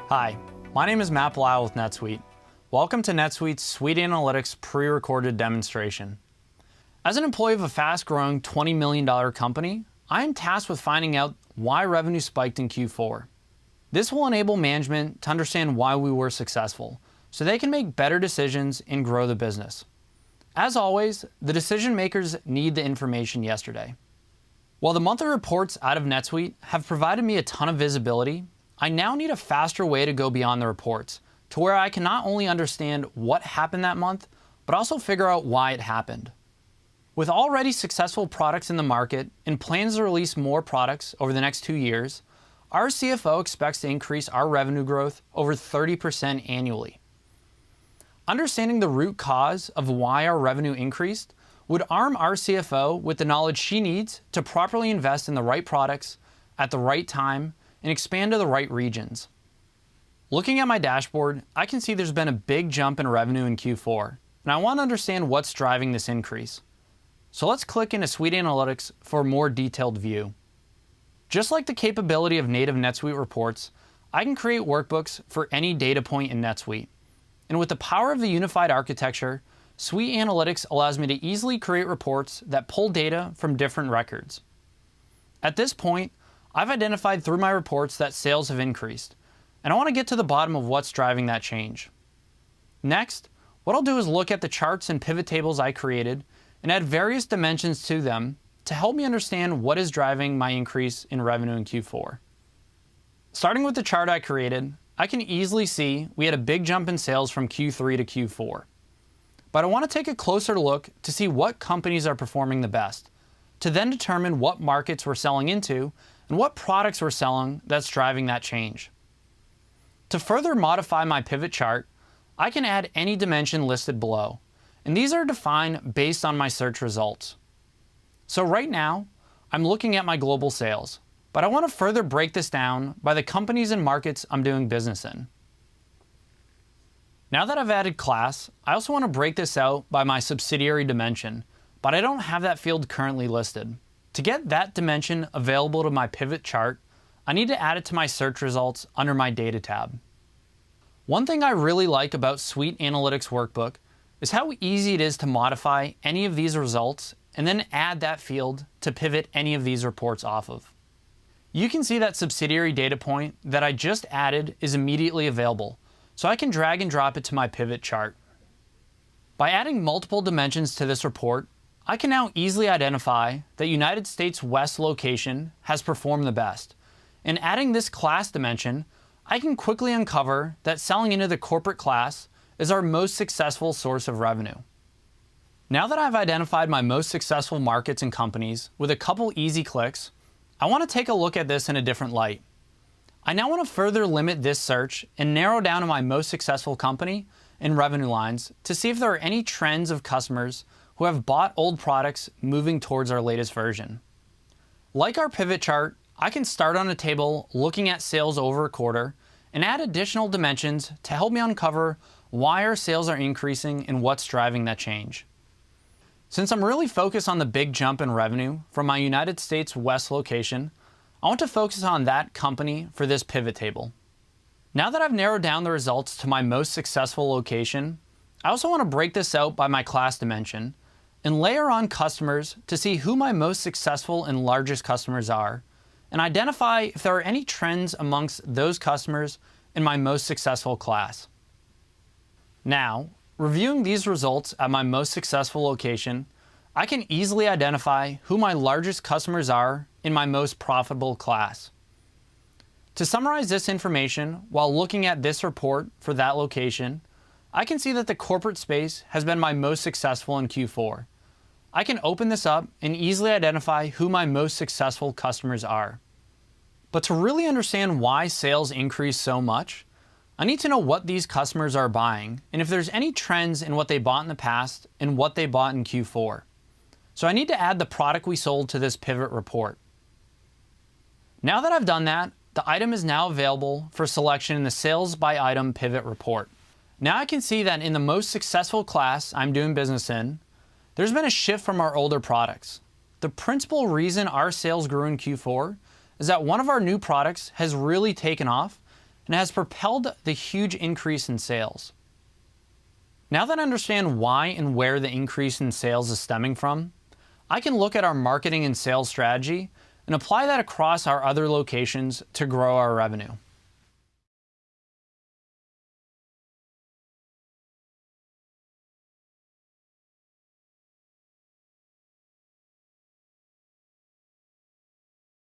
Hi, my name is Matt Blau with NetSuite. Welcome to NetSuite's SuiteAnalytics pre-recorded demonstration. As an employee of a fast-growing $20 million company, I am tasked with finding out why revenue spiked in Q4. This will enable management to understand why we were successful, so they can make better decisions and grow the business. As always, the decision makers need the information yesterday. While the monthly reports out of NetSuite have provided me a ton of visibility, I now need a faster way to go beyond the reports, to where I can not only understand what happened that month, but also figure out why it happened. With already successful products in the market and plans to release more products over the next 2 years, our CFO expects to increase our revenue growth over 30% annually. Understanding the root cause of why our revenue increased would arm our CFO with the knowledge she needs to properly invest in the right products at the right time and expand to the right regions. Looking at my dashboard, I can see there's been a big jump in revenue in Q4, and I want to understand what's driving this increase. So let's click into SuiteAnalytics for a more detailed view. Just like the capability of native NetSuite reports, I can create workbooks for any data point in NetSuite. And with the power of the unified architecture, SuiteAnalytics allows me to easily create reports that pull data from different records. At this point, I've identified through my reports that sales have increased, and I want to get to the bottom of what's driving that change. Next, what I'll do is look at the charts and pivot tables I created and add various dimensions to them to help me understand what is driving my increase in revenue in Q4. Starting with the chart I created, I can easily see we had a big jump in sales from Q3 to Q4. But I want to take a closer look to see what companies are performing the best, to then determine what markets we're selling into and what products we're selling that's driving that change. To further modify my pivot chart, I can add any dimension listed below, and these are defined based on my search results. So right now, I'm looking at my global sales, but I want to further break this down by the companies and markets I'm doing business in. Now that I've added class, I also want to break this out by my subsidiary dimension, but I don't have that field currently listed. To get that dimension available to my pivot chart, I need to add it to my search results under my data tab. One thing I really like about SuiteAnalytics Workbook is how easy it is to modify any of these results and then add that field to pivot any of these reports off of. You can see that subsidiary data point that I just added is immediately available, so I can drag and drop it to my pivot chart. By adding multiple dimensions to this report, I can now easily identify that United States West location has performed the best. And adding this class dimension, I can quickly uncover that selling into the corporate class is our most successful source of revenue. Now that I've identified my most successful markets and companies with a couple easy clicks, I want to take a look at this in a different light. I now want to further limit this search and narrow down to my most successful company and revenue lines to see if there are any trends of customers who have bought old products moving towards our latest version. Like our pivot chart, I can start on a table looking at sales over a quarter and add additional dimensions to help me uncover why our sales are increasing and what's driving that change. Since I'm really focused on the big jump in revenue from my United States West location, I want to focus on that company for this pivot table. Now that I've narrowed down the results to my most successful location, I also want to break this out by my class dimension and layer on customers to see who my most successful and largest customers are, and identify if there are any trends amongst those customers in my most successful class. Now, reviewing these results at my most successful location, I can easily identify who my largest customers are in my most profitable class. To summarize this information while looking at this report for that location, I can see that the corporate space has been my most successful in Q4. I can open this up and easily identify who my most successful customers are. But to really understand why sales increase so much, I need to know what these customers are buying and if there's any trends in what they bought in the past and what they bought in Q4. So I need to add the product we sold to this pivot report. Now that I've done that, the item is now available for selection in the Sales by Item pivot report. Now I can see that in the most successful class I'm doing business in, There's been a shift from our older products. The principal reason our sales grew in Q4 is that one of our new products has really taken off and has propelled the huge increase in sales. Now that I understand why and where the increase in sales is stemming from, I can look at our marketing and sales strategy and apply that across our other locations to grow our revenue.